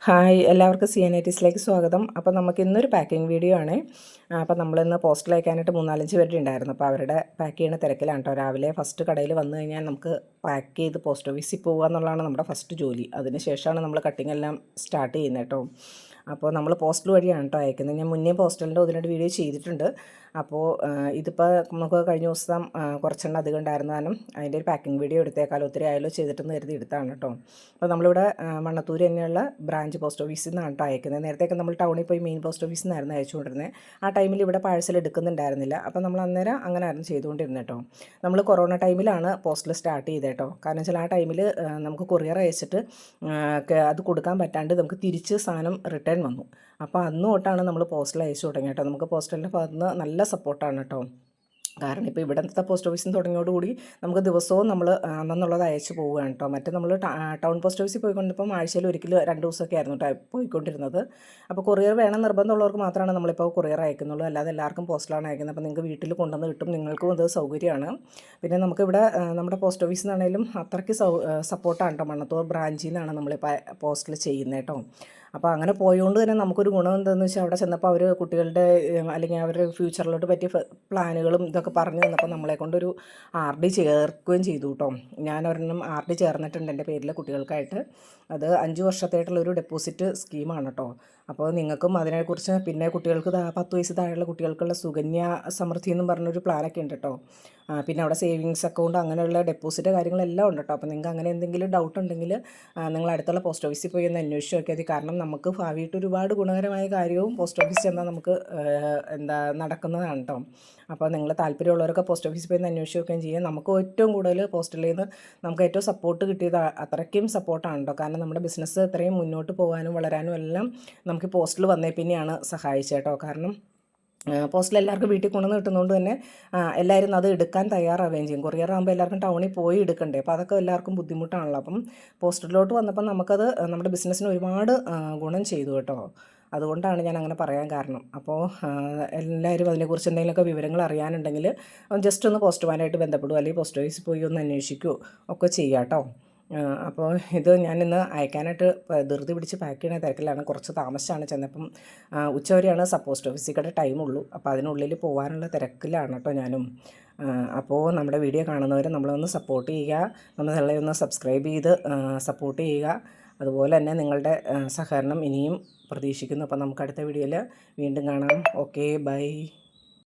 Hi എല്ലാവർക്കും CNATസിലേക്ക് സ്വാഗതം. അപ്പോൾ നമുക്ക് ഇന്നൊരു പാക്കിംഗ് വീഡിയോ ആണ്. അപ്പോൾ നമ്മളിന്ന് പോസ്റ്റൽ അയക്കാനായിട്ട് 3-4 പേരുടെ ഉണ്ടായിരുന്നു. അപ്പോൾ അവരുടെ പാക്ക് ചെയ്യുന്ന തിരക്കിലാണ് കേട്ടോ. രാവിലെ ഫസ്റ്റ് കടയിൽ വന്നു കഴിഞ്ഞാൽ നമുക്ക് പാക്ക് ചെയ്ത് പോസ്റ്റ് ഓഫീസിൽ പോകുക എന്നുള്ളതാണ് നമ്മുടെ ഫസ്റ്റ് ജോലി. അതിന് ശേഷമാണ് നമ്മൾ കട്ടിങ് എല്ലാം സ്റ്റാർട്ട് ചെയ്യുന്നത് കേട്ടോ. അപ്പോൾ നമ്മൾ പോസ്റ്റൽ വഴിയാണ് കേട്ടോ അയക്കുന്നത്. ഞാൻ മുന്നേ പോസ്റ്റലിൻ്റെ ഇതിനൊരു വീഡിയോ ചെയ്തിട്ടുണ്ട്. അപ്പോൾ ഇതിപ്പോൾ നമുക്ക് കഴിഞ്ഞ ദിവസം കുറച്ചെണ്ണം അധികം ഉണ്ടായിരുന്നു കാരണം അതിൻ്റെ ഒരു പാക്കിംഗ് വീഡിയോ എടുത്തേക്കാലം ഒത്തിരി ആയാലും ചെയ്തിട്ടെന്ന് കരുതി എടുത്താണ് കേട്ടോ. അപ്പോൾ നമ്മളിവിടെ മണ്ണത്തൂർ തന്നെയുള്ള ബ്രാഞ്ച് പോസ്റ്റ് ഓഫീസിൽ നിന്നാണ് കേട്ടോ അയക്കുന്നത്. നേരത്തെയൊക്കെ നമ്മൾ ടൗണിൽ പോയി മെയിൻ പോസ്റ്റ് ഓഫീസിൽ നിന്നായിരുന്നു അയച്ചുകൊണ്ടിരുന്നത്. ആ ടൈമിൽ ഇവിടെ പാഴ്സൽ എടുക്കുന്നുണ്ടായിരുന്നില്ല. അപ്പോൾ നമ്മൾ അന്നേരം അങ്ങനെ ആയിരുന്നു ചെയ്തുകൊണ്ടിരുന്നത് കേട്ടോ. നമ്മൾ കൊറോണ ടൈമിലാണ് പോസ്റ്റൽ സ്റ്റാർട്ട് ചെയ്തത് കേട്ടോ. കാരണം വെച്ചാൽ ആ ടൈമിൽ നമുക്ക് കൊറിയർ അയച്ചിട്ട് അത് കൊടുക്കാൻ പറ്റാണ്ട് നമുക്ക് തിരിച്ച് സാധനം റിട്ടേൺ വന്നു. അപ്പോൾ അന്ന് തൊട്ടാണ് നമ്മൾ പോസ്റ്റൽ അയച്ചു തുടങ്ങി കേട്ടോ. നമുക്ക് പോസ്റ്റലിൻ്റെ ഭാഗത്ത് നിന്ന് നല്ല സപ്പോർട്ടാണ് കേട്ടോ. കാരണം ഇപ്പോൾ ഇവിടുത്തെ പോസ്റ്റ് ഓഫീസിൽ നിന്ന് തുടങ്ങിയോടുകൂടി നമുക്ക് ദിവസവും നമ്മൾ അന്നുള്ളത് അയച്ചു പോവുകയാണ് കേട്ടോ. മറ്റേ നമ്മൾ ടൗൺ പോസ്റ്റ് ഓഫീസിൽ പോയിക്കൊണ്ടിപ്പം ആഴ്ചയിൽ ഒരിക്കലും 2 ദിവസമൊക്കെ ആയിരുന്നു കേട്ടോ പോയിക്കൊണ്ടിരുന്നത്. അപ്പോൾ കൊറിയർ വേണം നിർബന്ധമുള്ളവർക്ക് മാത്രമാണ് നമ്മളിപ്പോൾ കൊറിയർ അയക്കുന്നുള്ളൂ. അല്ലാതെ എല്ലാവർക്കും പോസ്റ്റിലാണ് അയക്കുന്നത്. അപ്പോൾ നിങ്ങൾക്ക് വീട്ടിൽ കൊണ്ടുവന്ന് കിട്ടും, നിങ്ങൾക്കും അത് സൗകര്യമാണ്. പിന്നെ നമുക്കിവിടെ നമ്മുടെ പോസ്റ്റ് ഓഫീസിൽ നിന്നാണെങ്കിലും അത്രയ്ക്ക് സപ്പോർട്ടാണ് കേട്ടോ. മണ്ണത്തൂർ ബ്രാഞ്ചിൽ നിന്നാണ് നമ്മളിപ്പോൾ പോസ്റ്റിൽ ചെയ്യുന്നത് കേട്ടോ. അപ്പോൾ അങ്ങനെ പോയതുകൊണ്ട് തന്നെ നമുക്കൊരു ഗുണം എന്താണെന്ന് വെച്ചാൽ അവിടെ ചെന്നപ്പോൾ അവർ കുട്ടികളുടെ അല്ലെങ്കിൽ അവരുടെ ഫ്യൂച്ചറിലോട്ട് പറ്റിയ പ്ലാനുകളും ഇതൊക്കെ പറഞ്ഞു തന്നപ്പോൾ നമ്മളെ കൊണ്ടൊരു RD ചേർക്കുകയും ചെയ്തു കേട്ടോ. ഞാൻ ഒരെണ്ണം RD ചേർന്നിട്ടുണ്ട് എൻ്റെ പേരിൽ കുട്ടികൾക്കായിട്ട്. അത് 5 വർഷത്തേട്ടുള്ളൊരു ഡെപ്പോസിറ്റ് സ്കീമാണ് കേട്ടോ. അപ്പോൾ നിങ്ങൾക്കും അതിനെക്കുറിച്ച് പിന്നെ കുട്ടികൾക്ക് 10 വയസ്സ് താഴെയുള്ള കുട്ടികൾക്കുള്ള സുകന്യ സമൃദ്ധി എന്നും പറഞ്ഞൊരു പ്ലാനൊക്കെ ഉണ്ട് കേട്ടോ. പിന്നെ അവിടെ സേവിങ്സ് അക്കൗണ്ട് അങ്ങനെയുള്ള ഡെപ്പോസിറ്റ് കാര്യങ്ങളെല്ലാം ഉണ്ട് കേട്ടോ. അപ്പോൾ നിങ്ങൾക്ക് അങ്ങനെ എന്തെങ്കിലും ഡൗട്ട് ഉണ്ടെങ്കിൽ നിങ്ങൾ അടുത്തുള്ള പോസ്റ്റ് ഓഫീസിൽ പോയി ഒന്ന് അന്വേഷിച്ച് നോക്കിയാൽ മതി. കാരണം നമുക്ക് ഭാവിയായിട്ട് ഒരുപാട് ഗുണകരമായ കാര്യവും പോസ്റ്റ് ഓഫീസിൽ ചെന്നാൽ നമുക്ക് നടക്കുന്നതാണ് കേട്ടോ. അപ്പോൾ നിങ്ങൾ താല്പര്യമുള്ളവരൊക്കെ പോസ്റ്റ് ഓഫീസിൽ പോയി ഒന്ന് അന്വേഷിച്ച് നോക്കുകയും ചെയ്യാം. നമുക്ക് ഏറ്റവും കൂടുതൽ പോസ്റ്റലിൽ നിന്ന് നമുക്ക് ഏറ്റവും സപ്പോർട്ട് കിട്ടിയത് അത്രയ്ക്കും സപ്പോർട്ടാണ് കേട്ടോ. കാരണം നമ്മുടെ ബിസിനസ് ഇത്രയും മുന്നോട്ട് പോകാനും വളരാനും എല്ലാം നമുക്ക് പോസ്റ്റിൽ വന്നേ പിന്നെയാണ് സഹായിച്ചത് കേട്ടോ. കാരണം പോസ്റ്റിൽ എല്ലാവർക്കും വീട്ടിൽ കൊണ്ടുവന്ന് കിട്ടുന്നതുകൊണ്ട് തന്നെ എല്ലാവരും അത് എടുക്കാൻ തയ്യാറാവുകയും ചെയ്യും. കൊറിയർ ആകുമ്പോൾ എല്ലാവർക്കും ടൗണിൽ പോയി എടുക്കണ്ടേ. അപ്പോൾ അതൊക്കെ എല്ലാവർക്കും ബുദ്ധിമുട്ടാണല്ലോ. അപ്പം പോസ്റ്റലിലോട്ട് വന്നപ്പോൾ നമുക്കത് നമ്മുടെ ബിസിനസ്സിന് ഒരുപാട് ഗുണം ചെയ്തു കേട്ടോ. അതുകൊണ്ടാണ് ഞാൻ അങ്ങനെ പറയാൻ കാരണം. അപ്പോൾ എല്ലാവരും അതിനെക്കുറിച്ച് എന്തെങ്കിലുമൊക്കെ വിവരങ്ങൾ അറിയാനുണ്ടെങ്കിൽ ജസ്റ്റ് ഒന്ന് പോസ്റ്റ്മാനായിട്ട് ബന്ധപ്പെടുക, അല്ലെങ്കിൽ പോസ്റ്റ് ഓഫീസിൽ പോയി ഒന്ന് അന്വേഷിക്കുകയോ ഒക്കെ ചെയ്യാം കേട്ടോ. അപ്പോൾ ഇത് ഞാനിന്ന് അയക്കാനായിട്ട് ധൃതി പിടിച്ച് പാക്ക് ചെയ്യണ തിരക്കിലാണ്. കുറച്ച് താമസിച്ചാണ് ചെന്നപ്പം. ഉച്ചവരെയാണ് പോസ്റ്റ് ഓഫീസിൽ ടൈമുള്ളൂ. അപ്പോൾ അതിനുള്ളിൽ പോകാനുള്ള തിരക്കിലാണ് കേട്ടോ ഞാനും. അപ്പോൾ നമ്മുടെ വീഡിയോ കാണുന്നവരെ നമ്മളൊന്ന് സപ്പോർട്ട് ചെയ്യുക, നമ്മളെ ഒന്ന് സബ്സ്ക്രൈബ് ചെയ്ത് സപ്പോർട്ട് ചെയ്യുക. അതുപോലെ തന്നെ നിങ്ങളുടെ സഹകരണം ഇനിയും പ്രതീക്ഷിക്കുന്നു. അപ്പോൾ നമുക്ക് അടുത്ത വീഡിയോയിൽ വീണ്ടും കാണാം. Okay, by.